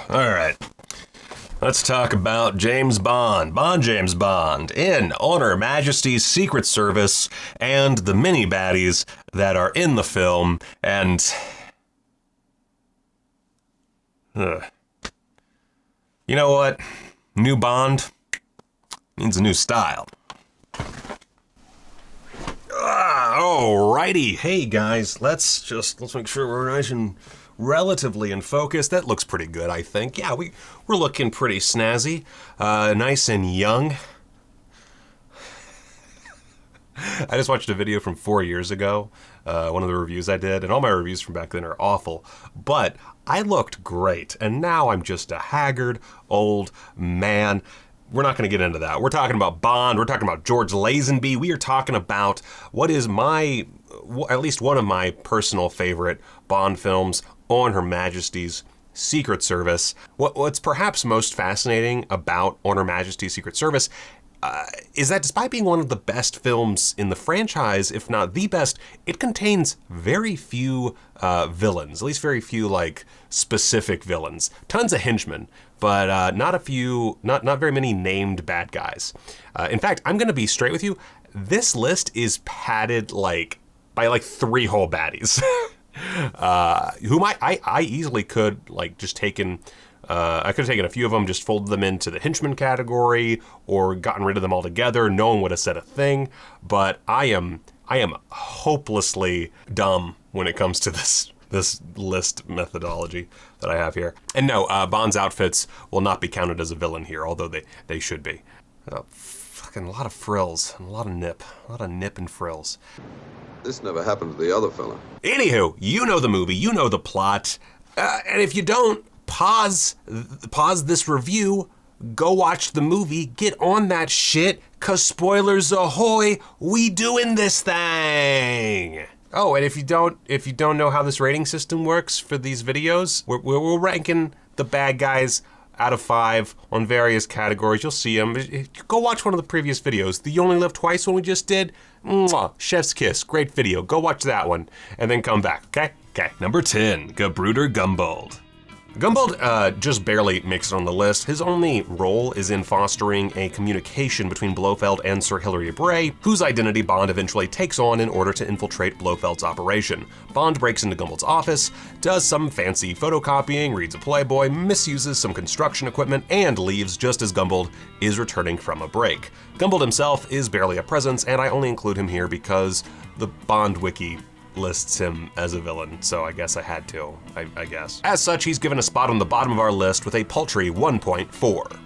All right. Let's talk about James Bond, James Bond, in Honor Majesty's Secret Service and the mini baddies that are in the film. And you know what? New Bond means a new style. Alrighty. Hey guys, let's make sure we're nice and relatively in focus. That looks pretty good, I think. Yeah, we're looking pretty snazzy, nice and young. I just watched a video from 4 years ago, one of the reviews I did, and all my reviews from back then are awful, but I looked great, and now I'm just a haggard old man. We're not going to get into that. We're talking about Bond. We're talking about George Lazenby. We are talking about what is at least one of my personal favorite Bond films, On Her Majesty's Secret Service. What's perhaps most fascinating about On Her Majesty's Secret Service is that despite being one of the best films in the franchise, if not the best, it contains very few villains, at least very few like specific villains. Tons of henchmen, but not very many named bad guys. In fact, I'm going to be straight with you. This list is padded by 3 whole baddies, whom I easily could just taken. I could have taken a few of them, just folded them into the henchman category, or gotten rid of them altogether. No one would have said a thing. But I am hopelessly dumb when it comes to this list methodology that I have here. And no, Bond's outfits will not be counted as a villain here, although they should be. Fucking a lot of frills, and a lot of nip and frills. This never happened to the other fella. Anywho, you know the movie, you know the plot, and if you don't, pause this review, go watch the movie, get on that shit, 'cause spoilers ahoy, we doing this thing. Oh, and if you don't know how this rating system works for these videos, we're ranking the bad guys out of 5 on various categories. You'll see them. Go watch one of the previous videos. The You Only Live Twice one we just did. Mwah, chef's kiss. Great video. Go watch that one and then come back, okay? Okay. Number 10, Gabriel Gumbald. Gumbald just barely makes it on the list. His only role is in fostering a communication between Blofeld and Sir Hilary Bray, whose identity Bond eventually takes on in order to infiltrate Blofeld's operation. Bond breaks into Gumbald's office, does some fancy photocopying, reads a Playboy, misuses some construction equipment, and leaves just as Gumbald is returning from a break. Gumbald himself is barely a presence, and I only include him here because the Bond wiki lists him as a villain, so I guess I had to, I guess. As such, he's given a spot on the bottom of our list with a paltry 1.4.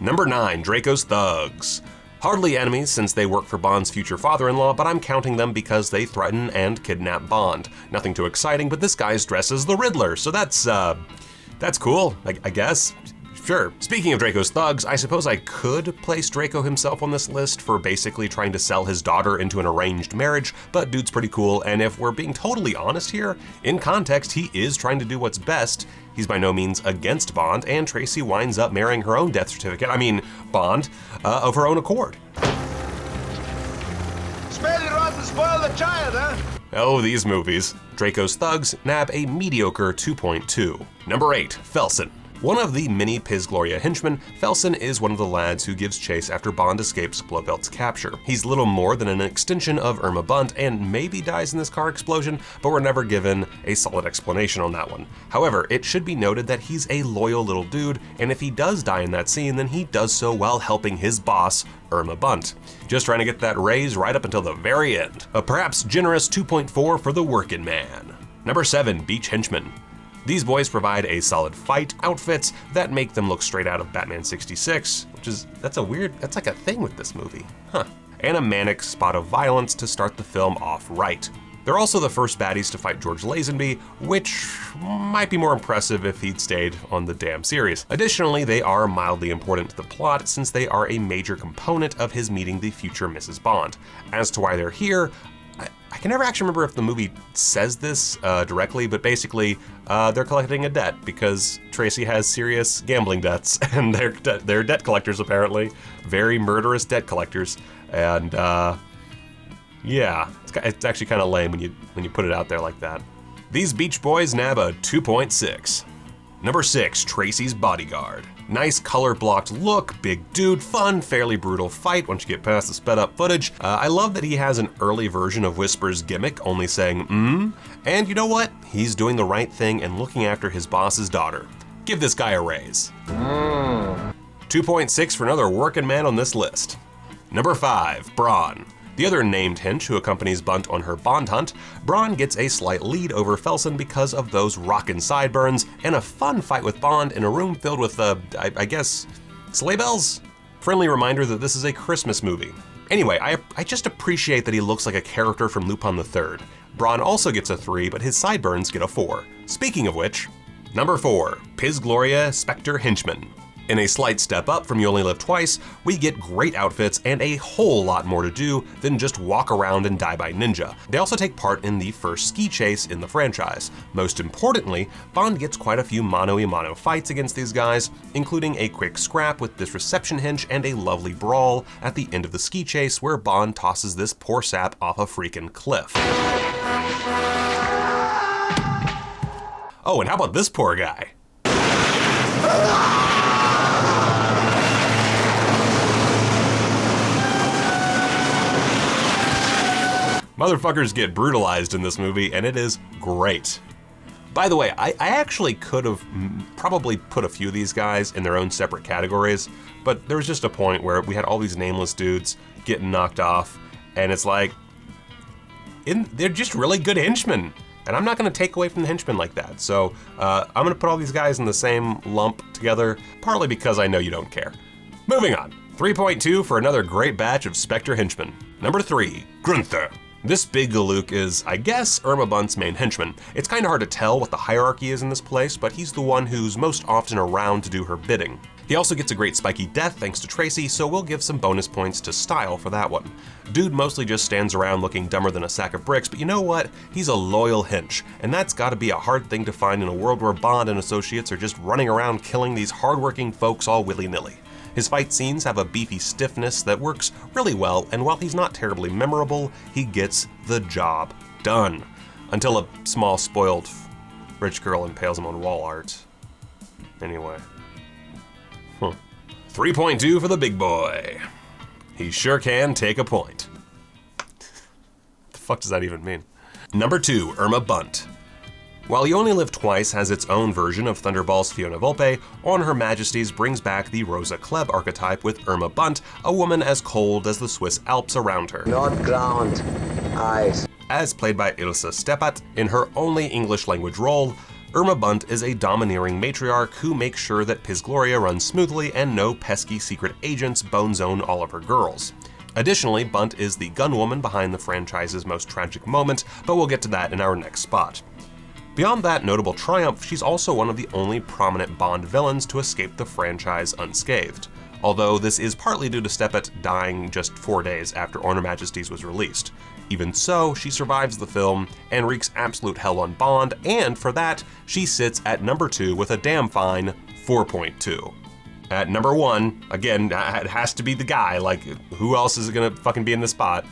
Number 9, Dracos Thugs. Hardly enemies since they work for Bond's future father-in-law, but I'm counting them because they threaten and kidnap Bond. Nothing too exciting, but this guy's dressed as the Riddler, so that's cool, I guess. Sure. Speaking of Dracos Thugs, I suppose I could place Draco himself on this list for basically trying to sell his daughter into an arranged marriage, but dude's pretty cool, and if we're being totally honest here, in context, he is trying to do what's best. He's by no means against Bond, and Tracy winds up marrying her own death certificate, Bond, of her own accord. Spare the rod and spoil the child, huh? Oh, these movies. Dracos Thugs nab a mediocre 2.2. Number 8, Felsen. One of the many Piz Gloria henchmen, Felsen is one of the lads who gives chase after Bond escapes Blofeld's capture. He's little more than an extension of Irma Bundt and maybe dies in this car explosion, but we're never given a solid explanation on that one. However, it should be noted that he's a loyal little dude, and if he does die in that scene, then he does so while helping his boss, Irma Bundt. Just trying to get that raise right up until the very end. A perhaps generous 2.4 for the working man. Number 7, Beach Henchmen. These boys provide a solid fight, outfits that make them look straight out of Batman 66, that's like a thing with this movie, huh? And a manic spot of violence to start the film off right. They're also the first baddies to fight George Lazenby, which might be more impressive if he'd stayed on the damn series. Additionally, they are mildly important to the plot since they are a major component of his meeting the future Mrs. Bond. As to why they're here, I can never actually remember if the movie says this directly, but basically they're collecting a debt because Tracy has serious gambling debts, and they're debt collectors apparently, very murderous debt collectors, and yeah, it's actually kind of lame when you put it out there like that. These Beach Boys nab a 2.6. Number 6, Tracy's Bodyguard. Nice color-blocked look, big dude, fun, fairly brutal fight once you get past the sped-up footage. I love that he has an early version of Whisper's gimmick, only saying, and you know what? He's doing the right thing and looking after his boss's daughter. Give this guy a raise. 2.6 for another working man on this list. Number 5, Braun. The other named hench who accompanies Bundt on her Bond hunt, Braun gets a slight lead over Felsen because of those rockin' sideburns and a fun fight with Bond in a room filled with, I guess, sleigh bells? Friendly reminder that this is a Christmas movie. Anyway, I just appreciate that he looks like a character from Lupin III. Braun also gets a 3, but his sideburns get a 4. Speaking of which, number 4, Piz Gloria Spectre Henchmen. In a slight step up from You Only Live Twice, we get great outfits and a whole lot more to do than just walk around and die by ninja. They also take part in the first ski chase in the franchise. Most importantly, Bond gets quite a few mano-a-mano fights against these guys, including a quick scrap with this reception hench and a lovely brawl at the end of the ski chase where Bond tosses this poor sap off a freaking cliff. Oh, and how about this poor guy? Motherfuckers get brutalized in this movie, and it is great. By the way, I actually could have probably put a few of these guys in their own separate categories, but there was just a point where we had all these nameless dudes getting knocked off, and it's like, they're just really good henchmen. And I'm not gonna take away from the henchmen like that. So I'm gonna put all these guys in the same lump together, partly because I know you don't care. Moving on, 3.2 for another great batch of Spectre Henchmen. Number 3, Grunter. This big galook is, I guess, Irma Bundt's main henchman. It's kinda hard to tell what the hierarchy is in this place, but he's the one who's most often around to do her bidding. He also gets a great spiky death thanks to Tracy, so we'll give some bonus points to style for that one. Dude mostly just stands around looking dumber than a sack of bricks, but you know what? He's a loyal hench, and that's gotta be a hard thing to find in a world where Bond and associates are just running around killing these hardworking folks all willy-nilly. His fight scenes have a beefy stiffness that works really well, and while he's not terribly memorable, he gets the job done. Until a small, spoiled rich girl impales him on wall art. Anyway. 3.2 for the big boy. He sure can take a point. The fuck does that even mean? Number 2, Irma Bundt. While You Only Live Twice has its own version of Thunderball's Fiona Volpe, On Her Majesty's brings back the Rosa Klebb archetype with Irma Bundt, a woman as cold as the Swiss Alps around her. Not ground, ice. As played by Ilse Steppat in her only English language role, Irma Bundt is a domineering matriarch who makes sure that Piz Gloria runs smoothly and no pesky secret agents bone zone all of her girls. Additionally, Bundt is the gunwoman behind the franchise's most tragic moment, but we'll get to that in our next spot. Beyond that notable triumph, she's also one of the only prominent Bond villains to escape the franchise unscathed. Although this is partly due to Steppat dying just 4 days after On Her Majesty's was released. Even so, she survives the film and wreaks absolute hell on Bond, and for that, she sits at number 2 with a damn fine 4.2. At number 1, again, it has to be the guy, like who else is gonna fucking be in this spot?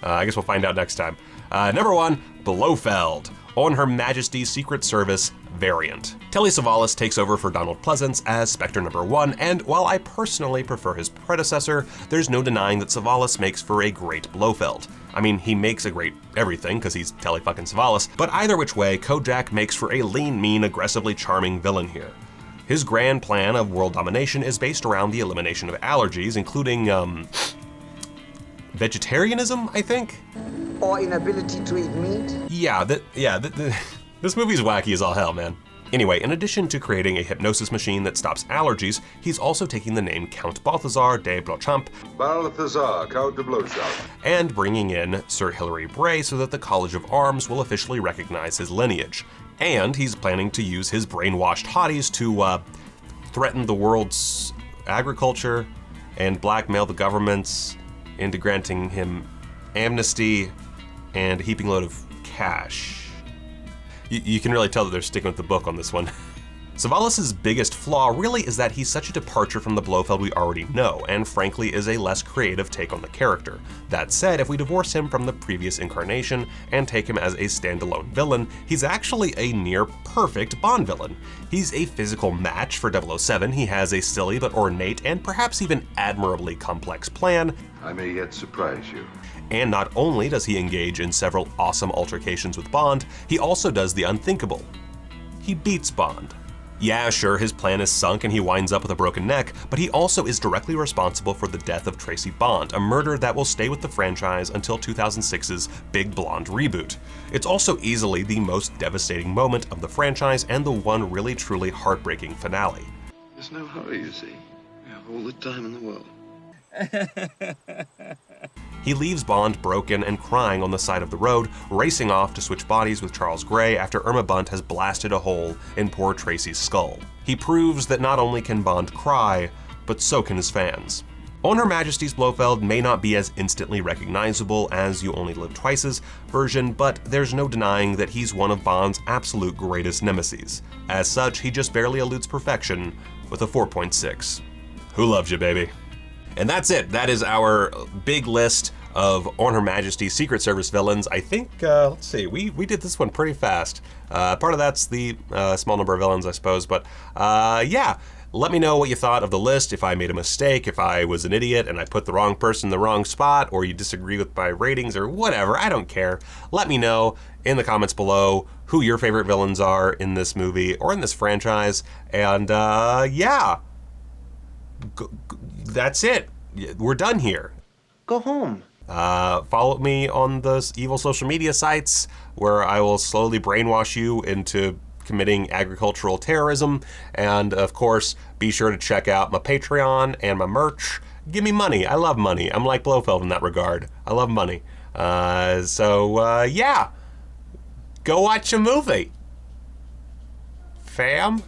I guess we'll find out next time. Number 1, Blofeld, On Her Majesty's Secret Service variant. Telly Savalas takes over for Donald Pleasance as Spectre number 1, and while I personally prefer his predecessor, there's no denying that Savalas makes for a great Blofeld. I mean, he makes a great everything, because he's Telly fucking Savalas, but either which way, Kojak makes for a lean, mean, aggressively charming villain here. His grand plan of world domination is based around the elimination of allergies, including, vegetarianism, I think? Or inability to eat meat? This movie's wacky as all hell, man. Anyway, in addition to creating a hypnosis machine that stops allergies, he's also taking the name Count Balthazar de Blochamp Balthazar, Count de Blochamp. and bringing in Sir Hilary Bray so that the College of Arms will officially recognize his lineage. And he's planning to use his brainwashed hotties to threaten the world's agriculture and blackmail the governments into granting him amnesty and a heaping load of cash. You can really tell that they're sticking with the book on this one. Savalas's biggest flaw really is that he's such a departure from the Blofeld we already know, and frankly is a less creative take on the character. That said, if we divorce him from the previous incarnation and take him as a standalone villain, he's actually a near-perfect Bond villain. He's a physical match for 007, he has a silly but ornate and perhaps even admirably complex plan, I may yet surprise you. and not only does he engage in several awesome altercations with Bond, he also does the unthinkable. He beats Bond. Yeah, sure, his plan is sunk and he winds up with a broken neck, but he also is directly responsible for the death of Tracy Bond, a murder that will stay with the franchise until 2006's Big Blonde reboot. It's also easily the most devastating moment of the franchise and the one really truly heartbreaking finale. There's no hurry, you see. We have all the time in the world. He leaves Bond broken and crying on the side of the road, racing off to switch bodies with Charles Gray after Irma Bundt has blasted a hole in poor Tracy's skull. He proves that not only can Bond cry, but so can his fans. On Her Majesty's Blofeld may not be as instantly recognizable as You Only Live Twice's version, but there's no denying that he's one of Bond's absolute greatest nemeses. As such, he just barely eludes perfection with a 4.6. Who loves you, baby? And that's it. That is our big list of On Her Majesty's Secret Service villains. I think, let's see, we did this one pretty fast. Part of that's the small number of villains, I suppose, but yeah. Let me know what you thought of the list, if I made a mistake, if I was an idiot and I put the wrong person in the wrong spot, or you disagree with my ratings or whatever, I don't care. Let me know in the comments below who your favorite villains are in this movie or in this franchise, and yeah. That's it. We're done here. Go home. Follow me on the evil social media sites where I will slowly brainwash you into committing agricultural terrorism. And of course, be sure to check out my Patreon and my merch. Give me money. I love money. I'm like Blofeld in that regard. I love money. So yeah. Go watch a movie. Fam.